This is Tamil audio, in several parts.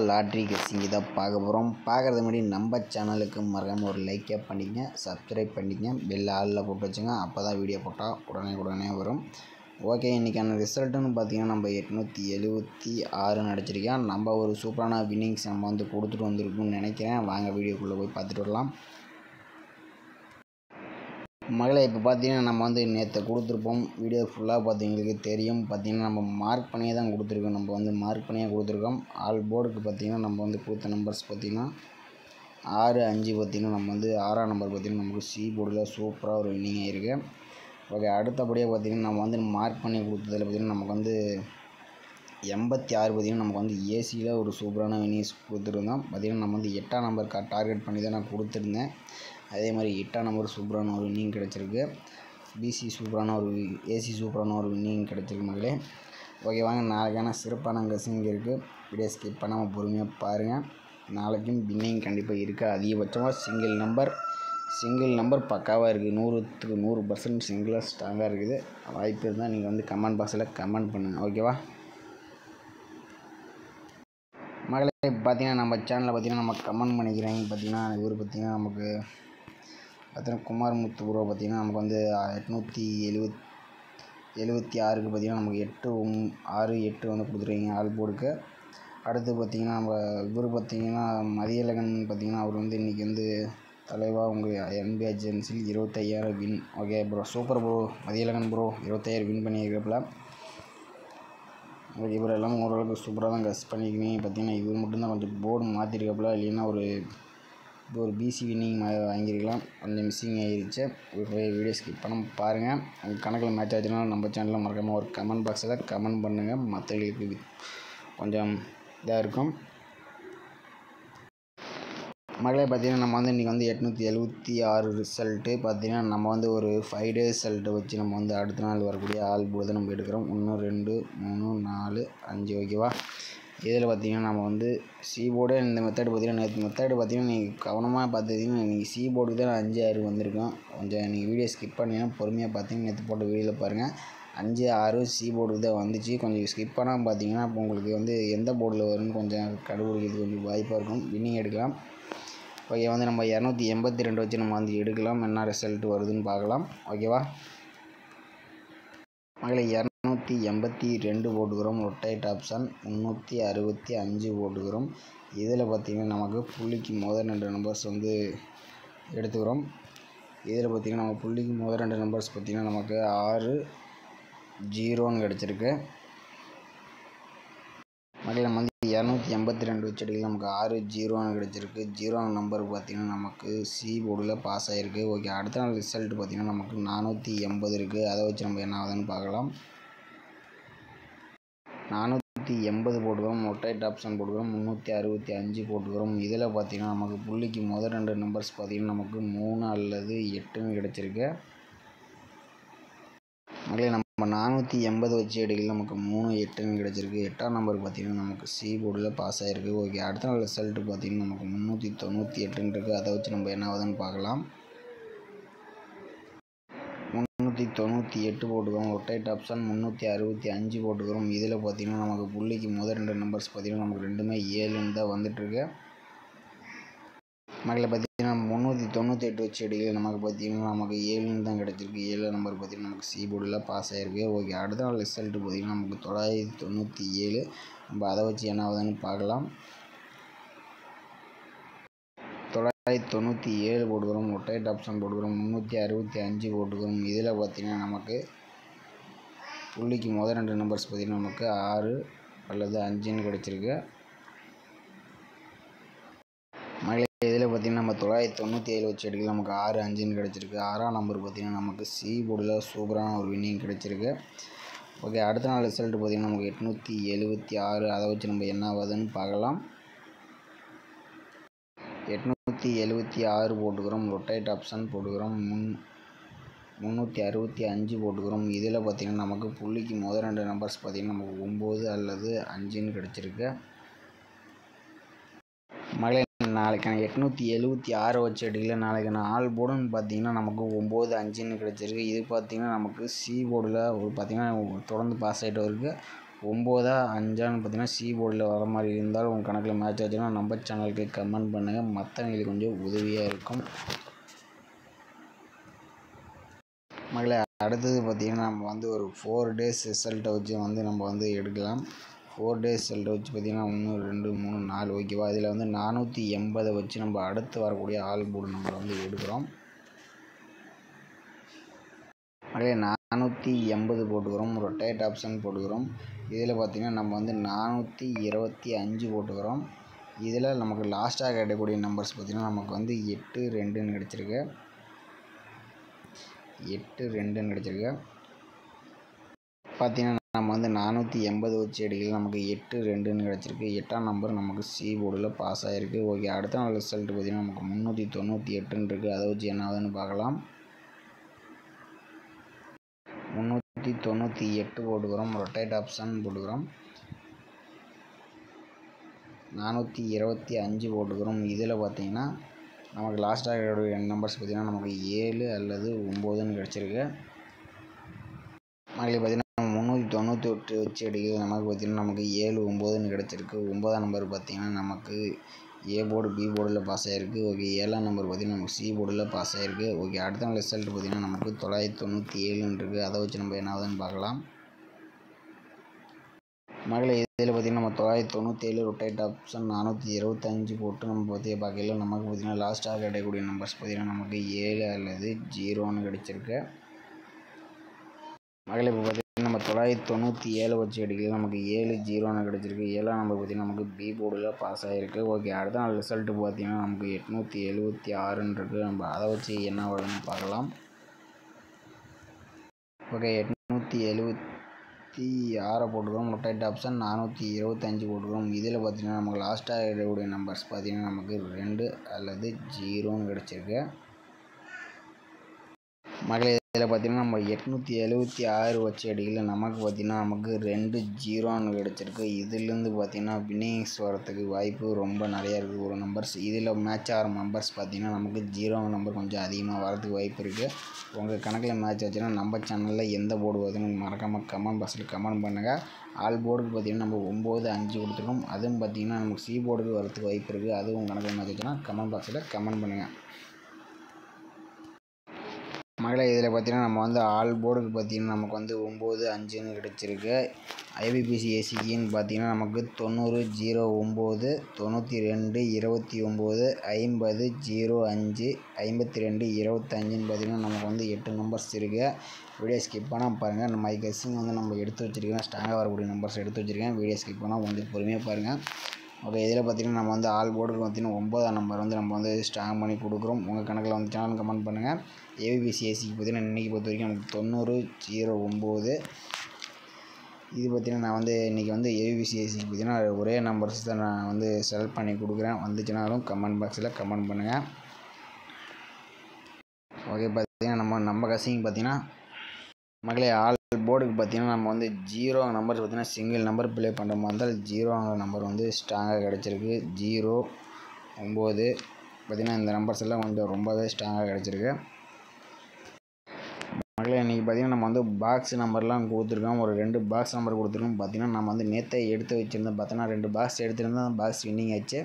லாட்ரி கெஸ்ஸிங் தான் பார்க்க போகிறோம். பார்க்குறது முன்னாடி நம்ம சேனலுக்கு மறக்காமல் ஒரு லைக்கே பண்ணிக்கங்க, சப்ஸ்கிரைப் பண்ணிக்கங்க, பெல் ஆளில் போட்டு வச்சுங்க. அப்போ தான் வீடியோ போட்டால் உடனே வரும். ஓகே, இன்றைக்கான ரிசல்ட்டுன்னு பார்த்தீங்கன்னா நம்ம 876 அடிச்சிருக்கேன். நம்ம ஒரு சூப்பரான வின்னிங்ஸ் நம்ம கொடுத்துட்டு வந்திருக்குன்னு நினைக்கிறேன். வாங்க வீடியோக்குள்ளே போய் பார்த்துட்டு வரலாம். மகளே, இப்போ பார்த்தீங்கன்னா நம்ம நேற்று கொடுத்துருப்போம். வீடியோ ஃபுல்லாக பார்த்தீங்களுக்கு தெரியும். பார்த்தீங்கன்னா நம்ம மார்க் பண்ணியே தான் கொடுத்துருக்கோம். நம்ம மார்க் பண்ணியே கொடுத்துருக்கோம். ஆல் போர்டுக்கு பார்த்தீங்கன்னா நம்ம கொடுத்த நம்பர்ஸ் பார்த்தீங்கன்னா 6, 5 பார்த்தீங்கன்னா நம்ம 6ஆம் நம்பர் பார்த்தீங்கன்னா நமக்கு சி போர்டில் சூப்பராக ஒரு வின்னிங் ஆகிருக்கு. ஓகே, அடுத்தபடியாக பார்த்தீங்கன்னா நம்ம மார்க் பண்ணி கொடுத்ததில் பார்த்தீங்கன்னா நமக்கு 86 பார்த்தீங்கன்னா நமக்கு ஏசியில் ஒரு சூப்பரான வின்னிங்ஸ் கொடுத்துருந்தோம். பார்த்தீங்கன்னா நம்ம 8ஆம் நம்பர் டார்கெட் பண்ணி தான் நான் கொடுத்துருந்தேன். அதே மாதிரி 8ஆம் நம்பர் சூப்பரான ஒரு வின்னிங் கிடச்சிருக்கு. பிசி சூப்பரான ஒரு ஏசி சூப்பரான ஒரு வின்னிங் கிடச்சிருக்கு மகளே. ஓகே, வாங்க நாளைக்கான சிறப்பான கெஸ்ஸிங் இருக்குது. வீடியோ ஸ்கிப் பண்ணாமல் பொறுமையாக பாருங்கள். நாளைக்கும் வின்னிங் கண்டிப்பாக இருக்குது. அதிகபட்சமாக சிங்கிள் நம்பர் பக்காவாக இருக்குது. 100க்கு 100% சிங்கிளாக ஸ்ட்ராங்காக இருக்குது. வாய்ப்பு இருந்தால் நீங்கள் கமெண்ட் பாக்ஸில் கமெண்ட் பண்ணுங்கள். ஓகேவா மகளே? பார்த்தீங்கன்னா நம்ம சேனலில் பார்த்தீங்கன்னா நம்ம கமெண்ட் பண்ணிக்கிறேன். பார்த்தீங்கன்னா இவர் பார்த்தீங்கன்னா நமக்கு குமார் முத்து ப்ரோ பார்த்தீங்கன்னா நமக்கு 876க்கு பார்த்தீங்கன்னா நமக்கு 8, 6, 8 கொடுத்துருக்கீங்க ஆல் போர்டுக்கு. அடுத்து பார்த்தீங்கன்னா நம்ம இவர் பார்த்தீங்கன்னா மதியழகன் பார்த்தீங்கன்னா அவர் இன்றைக்கி தலைவா உங்கள் என்பி ஏஜென்சியில் 25,000 win. Okay bro, super bro. Mathiyazhagan bro 25,000 win பண்ணியிருக்கிறப்பல. ஓகே ப்ரோ, எல்லாம் ஓரளவுக்கு சூப்பராக தான் கெஸ் பண்ணிக்கிறீங்க. பார்த்தீங்கன்னா இவர் மட்டும்தான் கொஞ்சம் போர்டு மாற்றிருக்கப்பல, இல்லைன்னா ஒரு பிசி வின்னிங் வாங்கியிருக்கலாம். கொஞ்சம் மிஸ்ஸிங் ஆகிருச்சு. வீடியோ ஸ்கிப் பண்ண பாருங்கள். உங்கள் கணக்கில் மேட்ச் ஆச்சுன்னா நம்ம சேனலில் மறக்காமல் ஒரு கமெண்ட் பாக்ஸில் கமெண்ட் பண்ணுங்கள். மற்றவங்களுக்கு கொஞ்சம் இதாக இருக்கும். மகளே, பார்த்தீங்கன்னா நம்ம இன்றைக்கி 876 ரிசல்ட்டு. பார்த்தீங்கன்னா நம்ம ஒரு 5 டேஸ் ரிசல்ட்டை வச்சு நம்ம அடுத்த நாள் வரக்கூடிய ஆல் போர்டு தான் நம்ம எடுக்கிறோம். 1, 2, 3, 4, 5. ஓகேவா? இதில் பார்த்தீங்கன்னா நம்ம சி போர்டு இந்த மெத்தட் பார்த்தீங்கன்னா நேற்று மெத்தடு பார்த்தீங்கன்னா நீங்கள் கவனமாக பார்த்துக்கிட்டிங்கன்னா நீங்கள் சி போர்டுக்கு தான் 5, 6 வந்திருக்கோம். கொஞ்சம் நீங்கள் வீடியோ ஸ்கிப் பண்ணிங்கன்னா பொறுமையாக பார்த்தீங்கன்னா நேற்று போட்ட வீடியோவில் பாருங்கள். 5, 6 சி போர்டுக்கு தான் வந்துச்சு. கொஞ்சம் ஸ்கிப் பண்ணாமல் பார்த்தீங்கன்னா இப்போ உங்களுக்கு எந்த போர்டில் வரும்னு கொஞ்சம் கண்டுபிடிக்கிறது கொஞ்சம் வாய்ப்பாக இருக்கும். வின்னிங் எடுக்கலாம். ஓகே, நம்ம 282 வச்சு நம்ம எடுக்கலாம். என்ன ரிசல்ட் வருதுன்னு பார்க்கலாம். ஓகேவா மகளே? 282 போட்டுக்கிறோம். ரொட்டேட் ஆப்ஷன் 365 போட்டுக்கிறோம். இதில் பார்த்திங்கன்னா நமக்கு புள்ளிக்கு முதல் 2 நம்பர்ஸ் எடுத்துக்கிறோம். இதில் பார்த்திங்கன்னா நம்ம புள்ளிக்கு முதல் 2 நம்பர்ஸ் பார்த்திங்கன்னா நமக்கு 6, 0ன்னு கிடச்சிருக்கு. மகளே, நம்ம 282 வச்சு எடுக்கலாம். நமக்கு 6, 0ன்னு கிடச்சிருக்கு. 0 நம்பர் பார்த்திங்கன்னா நமக்கு சி போர்டில் பாஸ் ஆகிருக்கு. ஓகே, அடுத்த நாள் ரிசல்ட் பார்த்திங்கன்னா நமக்கு 480 இருக்குது. அதை வச்சு நம்ம என்ன ஆகுதுன்னு பார்க்கலாம். 480 போட்டுக்கிறோம். ரொட்டேட் ஆப்ஷன் போட்டுக்கிறோம். 365 போட்டுக்கிறோம். இதில் பார்த்திங்கன்னா நமக்கு புள்ளிக்கு முதல் 2 நம்பர்ஸ் பார்த்திங்கன்னா நமக்கு 3 அல்லது 8ன்னு கிடச்சிருக்கு. மகளே, நம்ம 480 வச்சு எடுக்கல. நமக்கு 3, 8ன்னு கிடச்சிருக்கு. 8ஆம் நம்பர் பார்த்திங்கன்னா நமக்கு சி போர்டில் பாஸ் ஆகிருக்கு. ஓகே, அடுத்த நாள் ரிசல்ட்டு பார்த்திங்கன்னா நமக்கு 398ன்னு இருக்குது. அதை வச்சு நம்ம என்ன ஆகுதுன்னு பார்க்கலாம். 398 போட்டுக்கிறோம். ரொட்டேட் ஆப்ஷன் 365 போட்டுக்கிறோம். இதில் பார்த்திங்கன்னா நமக்கு புள்ளிக்கு முதல் 2 நம்பர்ஸ் பார்த்திங்கன்னா நமக்கு ரெண்டுமே 7ன்னு தான் வந்துட்டுருக்கு. மகளை பார்த்திங்கன்னா 398 வச்சு எடுக்கல. நமக்கு பார்த்திங்கன்னா நமக்கு 7ன்னு தான் கிடச்சிருக்கு. 7 நம்பர் பார்த்திங்கன்னா நமக்கு சி போர்டில் பாஸ் ஆகிருக்கு. ஓகே, அடுத்த நாள் ரிசல்ட்டு பார்த்திங்கன்னா நமக்கு 997. நம்ம அதை வச்சு என்ன ஆகுதுன்னு பார்க்கலாம். 997 போட்டுக்கிறோம். ரொட்டேட் ஆப்ஷன் போட்டுக்கிறோம். 365 போட்டுக்கிறோம். இதில் பார்த்திங்கன்னா நமக்கு புள்ளிக்கு முதல் 2 நம்பர்ஸ் பார்த்திங்கன்னா நமக்கு 6 அல்லது 5ன்னு கிடச்சிருக்கு. மகளே, இதில் பார்த்திங்கன்னா நம்ம 997 வச்சு எடுக்கலாம். நமக்கு 6, 5ன்னு கிடச்சிருக்கு. 6ஆம் நம்பர் பார்த்திங்கன்னா நமக்கு சி போர்டில் சூப்பரான ஒரு வின்னிங் கிடச்சிருக்கு. ஓகே, அடுத்த நாள் ரிசல்ட்டு பார்த்திங்கன்னா நமக்கு 876. அதை வச்சு நம்ம என்ன ஆகுதுன்னு பார்க்கலாம். 876 போட்டுக்கிறோம். ரொட்டேட் ஆப்ஷன் போட்டுக்கிறோம். 365 போட்டுக்கிறோம். இதில் பார்த்திங்கன்னா நமக்கு புள்ளிக்கு முதல் 2 நம்பர்ஸ் பார்த்திங்கன்னா நமக்கு 9 அல்லது 5ன்னு கிடச்சிருக்கு. மகளே, நாளைக்கான 876 வச்சு எடுக்கல. நாளைக்கான ஆல் போர்டுன்னு பார்த்திங்கன்னா நமக்கு 9, 5ன்னு கிடச்சிருக்கு. இது பார்த்திங்கன்னா நமக்கு சி போர்டில் பார்த்திங்கன்னா தொடர்ந்து பாஸ் ஆகிட்டு இருக்குது. 9ஆ 5ஆன்னு பார்த்தீங்கன்னா சி போர்டில் வர மாதிரி இருந்தாலும் உங்கள் கணக்கில் மேட்ச் ஆச்சுன்னா நம்ம சேனலுக்கு கமெண்ட் பண்ணுங்கள், மற்றவங்களுக்கு கொஞ்சம் உதவியாக இருக்கும். மகளே அடுத்தது பார்த்திங்கன்னா நம்ம வந்து ஒரு 4 days ரிசல்ட்டை வச்சு வந்து நம்ம வந்து எடுக்கலாம். 4 days ரிசல்ட்டை வச்சு பார்த்திங்கன்னா 1 2 3 4 ஓகேவா. இதில் வந்து 480 வச்சு நம்ம அடுத்து வரக்கூடிய ஆல் போர்டு நம்பரை வந்து எடுக்கிறோம். மகளே 480 போட்டுக்கிறோம், ரொட்டேட் ஆப்ஷன் போட்டுக்கிறோம். இதில் பார்த்திங்கன்னா நம்ம வந்து 425 போட்டுக்கிறோம். இதில் நமக்கு லாஸ்ட்டாக கிடைக்கக்கூடிய நம்பர்ஸ் பார்த்திங்கன்னா நமக்கு வந்து 8 2ன்னு கிடச்சிருக்கு. 8 2ன்னு கிடச்சிருக்கு. பார்த்திங்கன்னா நம்ம வந்து 480 வச்சு எடுக்கல, நமக்கு 8 2ன்னு கிடச்சிருக்கு. 8ஆம் நம்பர் நமக்கு சி போர்டில் பாஸ் ஆகிருக்கு. ஓகே, அடுத்த நாள் ரிசல்ட் பார்த்திங்கன்னா நமக்கு 398ன்னு இருக்குது. அதை வச்சு என்ன ஆகுதுன்னு பார்க்கலாம். 398 போட்டுக்கிறோம், ரொட்டேட் ஆப்ஷன் போட்டுக்கிறோம். 425 போட்டுக்கிறோம். இதில் பார்த்திங்கன்னா நமக்கு லாஸ்ட்டாக நம்பர்ஸ் பார்த்திங்கன்னா நமக்கு 7 அல்லது 9ன்னு கிடச்சிருக்கு. மகளே பார்த்திங்கன்னா 398 வச்சு எடுக்கிறது நமக்கு பார்த்திங்கன்னா நமக்கு 7 9ன்னு கிடச்சிருக்கு. 9ஆம் நம்பர் பார்த்திங்கன்னா நமக்கு ஏ போர்டு பி போர்டில் பாஸ் ஆகிருக்கு. ஓகே, 7ஆம் நம்பர் பார்த்திங்கன்னா நமக்கு சி போர்டில் பாஸ் ஆகிருக்கு. ஓகே, அடுத்த நாள் ரிசல்ட் பார்த்திங்கன்னா நமக்கு 997ன்னு இருக்குது. அதை வச்சு நம்ம என்ன ஆகுதுன்னு பார்க்கலாம். மகளே இதில் பார்த்திங்கன்னா நம்ம 997 ரொட்டேட் ஆப்ஷன் 425 போட்டு நம்ம பார்க்கல நமக்கு பார்த்திங்கன்னா லாஸ்ட்டாக கிடைக்கக்கூடிய நம்பர்ஸ் பார்த்திங்கன்னா நமக்கு 7 அல்லது 0ன்னு கிடச்சிருக்கு. மகளே இப்போ பார்த்திங்கன்னா நம்ம 997 வச்சு எடுக்கல, நமக்கு 7 0ன்னு கிடச்சிருக்கு. 7ஆம் நம்பர் பார்த்திங்கன்னா நமக்கு பி போர்டில் பாஸ் ஆகிருக்கு. ஓகே, அடுத்த நாள் ரிசல்ட்டு பார்த்திங்கன்னா நமக்கு 876ன்னு இருக்குது. நம்ம அதை வச்சு என்ன வருதுன்னு பார்க்கலாம். ஓகே, 876 போட்டுக்கிறோம், ரொட்டேட் ஆப்ஷன் 425 போட்டுக்கிறோம். இதில் பார்த்திங்கன்னா நமக்கு லாஸ்ட்டாக இருக்கக்கூடிய நம்பர்ஸ் பார்த்திங்கன்னா நமக்கு 2 அல்லது 0ன்னு கிடச்சிருக்கு. மகளே இதில் பார்த்திங்கன்னா நம்ம 876 வச்சு எடுக்கல, நமக்கு பார்த்திங்கன்னா நமக்கு 2 0ன்னு கிடச்சிருக்கு. இதிலேருந்து பார்த்திங்கன்னா வின்னிங்ஸ் வரத்துக்கு வாய்ப்பு ரொம்ப நிறையா இருக்குது. ஒரு நம்பர்ஸ் இதில் மேட்ச் ஆகிற நம்பர்ஸ் பார்த்திங்கன்னா நமக்கு 0 நம்பர் கொஞ்சம் அதிகமாக வரதுக்கு வாய்ப்பு இருக்குது. உங்கள் கணக்கில் மேட்ச் ஆச்சுன்னா நம்ம சேனலில் எந்த போர்டு வருதுன்னு மறக்காமல் கமெண்ட் பாக்ஸில் கமெண்ட் பண்ணுங்கள். ஆல் போர்டுக்கு பார்த்திங்கன்னா நம்ம 9 5 கொடுத்துருக்கோம். அதுவும் பார்த்திங்கன்னா நமக்கு சி போர்டுக்கு வரதுக்கு வாய்ப்பு இருக்குது. அதுவும் உங்கள் கணக்கில் மேட்ச் ஆச்சுன்னா கமெண்ட் பாக்ஸில் கமெண்ட் பண்ணுங்கள். மகளே இதில் பார்த்திங்கன்னா நம்ம வந்து ஆல் போர்டுக்கு பார்த்திங்கன்னா நமக்கு வந்து 9 5ன்னு கிடச்சிருக்கு. ஐபிபிசி ஏசிக்கின்னு பார்த்திங்கன்னா நமக்கு 90 09 92 29 50 05 52 25ன்னு பார்த்திங்கன்னா நமக்கு வந்து 8 நம்பர்ஸ் இருக்குது. வீடியோ ஸ்கிப் பண்ணால் பாருங்கள். நம்ம கெஸ்ஸிங் வந்து நம்ம எடுத்து வச்சுருக்கேன், ஸ்ட்ராங்காக வரக்கூடிய நம்பர்ஸ் எடுத்து வச்சுருக்கேன். வீடியோ ஸ்கிப் பண்ணால் கொஞ்சம் பொறுமையாக பாருங்கள். ஓகே, இதில் பார்த்திங்கன்னா நம்ம வந்து ஆல் போர்டுக்கு பார்த்திங்கன்னா 9ஆம் நம்பர் வந்து நம்ம வந்து ஸ்ட்ராங் பண்ணி கொடுக்குறோம். உங்கள் கணக்கில் வந்து சேனல் கமெண்ட் பண்ணுங்கள். ஏபிபிசி ஏசிக்கு பார்த்திங்கன்னா இன்றைக்கி பொறுத்த வரைக்கும் நமக்கு 90 09. இது பார்த்திங்கன்னா நான் வந்து இன்றைக்கி வந்து ஏபிபிசி ஏசிக்கு பார்த்திங்கன்னா ஒரே நம்பர்ஸ் தான் நான் வந்து செலக்ட் பண்ணி கொடுக்குறேன். வந்துச்சுனாலும் கமெண்ட் பாக்ஸில் கமெண்ட் பண்ணுங்கள். ஓகே, பார்த்திங்கன்னா நம்ம கசிங் பார்த்திங்கன்னா மகளே ஆல் போர்டுக்கு பார்த்திங்கன்னா நம்ம வந்து 0 நம்பர் பார்த்திங்கன்னா சிங்கிள் நம்பர் ப்ளே பண்ணுற மாதிரி இருந்தால் 0 நம்பர் வந்து ஸ்ட்ராங்காக கிடச்சிருக்கு. 0 9 பார்த்திங்கன்னா இந்த நம்பர்ஸ் எல்லாம் கொஞ்சம் ரொம்பவே ஸ்ட்ராங்காக கிடச்சிருக்கு. மகளே இன்றைக்கி பார்த்திங்கன்னா நம்ம வந்து பாக்ஸ் நம்பர்லாம் கொடுத்துருக்கோம். ஒரு 2 பாக்ஸ் நம்பர் கொடுத்துருக்கோம். பார்த்திங்கன்னா நம்ம வந்து நேற்றே எடுத்து வச்சுருந்தோம். பார்த்தோன்னா 2 பாக்ஸ் எடுத்துருந்தோம், பாக்ஸ் வின்னிங் ஆச்சு.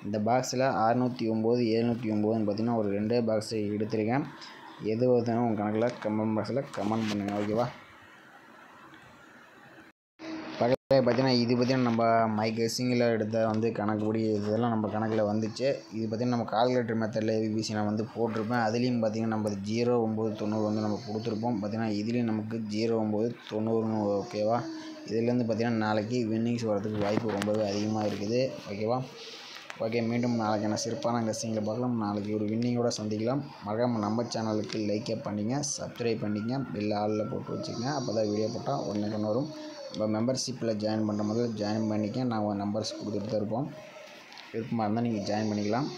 இந்த பாக்ஸில் 609 709ன்னு பார்த்திங்கன்னா ஒரு 2 பாக்ஸ் எடுத்திருக்கேன். எது வருதுன்னு உங்கள் கணக்கில் கமெண்ட் பாக்ஸில் கமெண்ட் பண்ணுங்கள். ஓகேவா. பக்கத்தில் பார்த்திங்கன்னா இது பார்த்திங்கன்னா நம்ம மை கெஸ்ஸிங்கில் எடுத்த வந்து கணக்குப்படி இதெல்லாம் நம்ம கணக்கில் வந்துச்சு. இது பார்த்திங்கன்னா நம்ம கால்குலேட்டர் மெத்தடில் ஏபிபிசி நான் வந்து போட்டிருப்பேன். அதுலேயும் பார்த்திங்கன்னா நம்ம 0 9 90 வந்து நம்ம கொடுத்துருப்போம். பார்த்திங்கன்னா இதுலேயும் நமக்கு 0 9 90ன்னு ஓகேவா. இதுலேருந்து பார்த்திங்கன்னா நாளைக்கு வின்னிங்ஸ் வரதுக்கு வாய்ப்பு ரொம்பவே அதிகமாக இருக்குது. ஓகேவா. ஓகே, மீண்டும் நாளைக்கான சிறப்பான கெஸ்ஸிங்கில் பார்க்கலாம். நாளைக்கு ஒரு வின்னிங்கோட சந்திக்கலாம். மறக்காமல் நம்ம சேனலுக்கு லைக்கை பண்ணிங்க, சப்ஸ்கிரைப் பண்ணிங்க, பெல் ஆலில் போட்டு வச்சுக்கங்க. அப்போ தான் வீடியோ போட்டால் உடனே வரும். இப்போ மெம்பர்ஷிப்பில் ஜாயின் பண்ணுற முதல்ல ஜாயின் பண்ணிக்க. நாங்கள் நம்பர்ஸ் கொடுத்துட்டு தான் இருப்போம். விருப்பமாக இருந்தால் நீங்கள் ஜாயின் பண்ணிக்கலாம்.